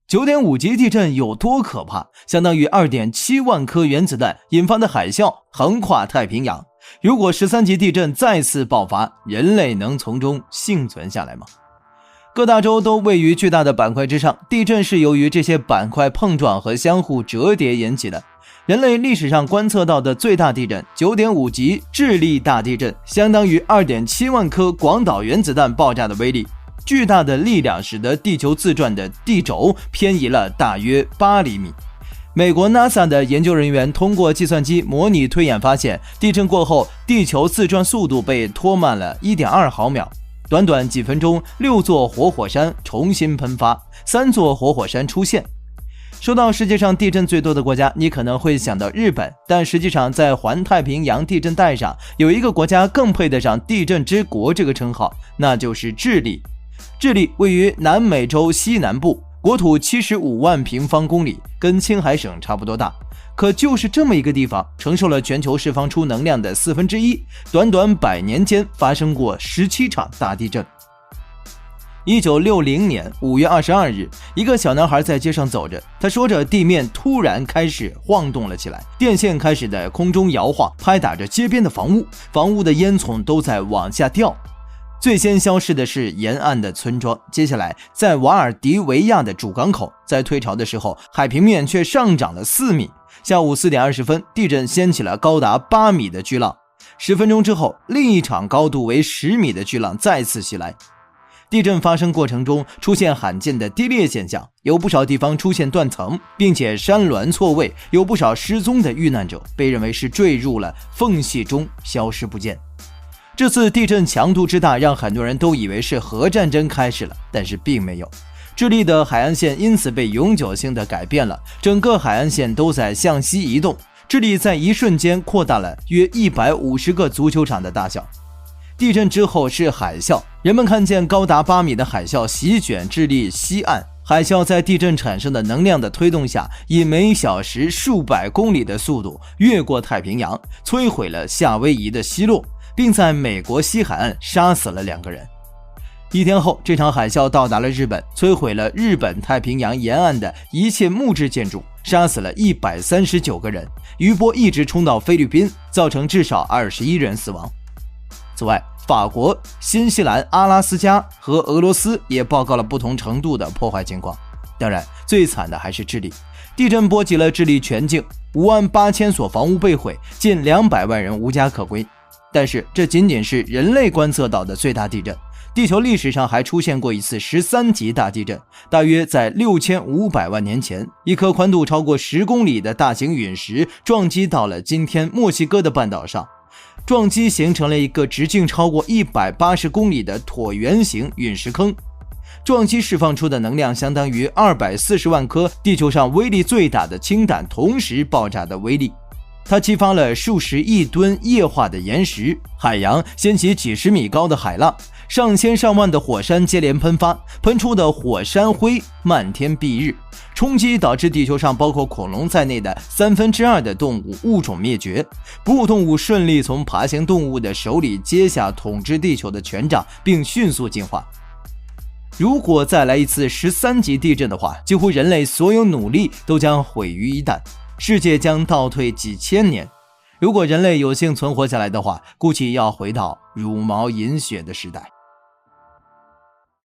9.5 级地震有多可怕？相当于 2.7 万颗原子弹引发的海啸横跨太平洋。如果13级地震再次爆发，人类能从中幸存下来吗？各大洲都位于巨大的板块之上，地震是由于这些板块碰撞和相互折叠引起的。人类历史上观测到的最大地震 9.5 级智利大地震，相当于 2.7 万颗广岛原子弹爆炸的威力。巨大的力量使得地球自转的地轴偏移了大约8厘米。美国 NASA 的研究人员通过计算机模拟推演发现，地震过后地球自转速度被拖慢了 1.2 毫秒。短短几分钟，6座活火山重新喷发，3座活火山出现。说到世界上地震最多的国家，你可能会想到日本，但实际上在环太平洋地震带上有一个国家更配得上地震之国这个称号，那就是智利。智利位于南美洲西南部，国土75万平方公里，跟青海省差不多大。可就是这么一个地方，承受了全球释放出能量的1/4，短短100年间发生过17场大地震。1960年5月22日，一个小男孩在街上走着，他说着地面突然开始晃动了起来，电线开始在空中摇晃，拍打着街边的房屋，房屋的烟囱都在往下掉。最先消失的是沿岸的村庄，接下来在瓦尔迪维亚的主港口，在退潮的时候，海平面却上涨了4米。下午4点20分，地震掀起了高达8米的巨浪。10分钟之后，另一场高度为10米的巨浪再次袭来。地震发生过程中出现罕见的低裂现象，有不少地方出现断层，并且山峦错位，有不少失踪的遇难者被认为是坠入了缝隙中消失不见。这次地震强度之大，让很多人都以为是核战争开始了，但是并没有。智利的海岸线因此被永久性的改变了，整个海岸线都在向西移动。智利在一瞬间扩大了约150个足球场的大小。地震之后是海啸，人们看见高达8米的海啸席卷智利西岸。海啸在地震产生的能量的推动下，以每小时数百公里的速度越过太平洋，摧毁了夏威夷的西洛，并在美国西海岸杀死了2个人。1天后，这场海啸到达了日本，摧毁了日本太平洋沿岸的一切木质建筑，杀死了139个人。余波一直冲到菲律宾，造成至少21人死亡。此外，法国、新西兰、阿拉斯加和俄罗斯也报告了不同程度的破坏情况。当然，最惨的还是智利。地震波及了智利全境，58000所房屋被毁，近200万人无家可归。但是这仅仅是人类观测到的最大地震，地球历史上还出现过一次13级大地震，大约在6500万年前，一颗宽度超过10公里的大型陨石撞击到了今天墨西哥的半岛上，撞击形成了一个直径超过180公里的椭圆形陨石坑。撞击释放出的能量相当于240万颗地球上威力最大的氢弹同时爆炸的威力。它激发了数十亿吨液化的岩石，海洋掀起几十米高的海浪，上千上万的火山接连喷发，喷出的火山灰漫天蔽日，冲击导致地球上包括恐龙在内的2/3的动物物种灭绝，哺乳动物顺利从爬行动物的手里接下统治地球的权杖，并迅速进化。如果再来一次13级地震的话，几乎人类所有努力都将毁于一旦，世界将倒退几千年。如果人类有幸存活下来的话，估计要回到茹毛饮血的时代。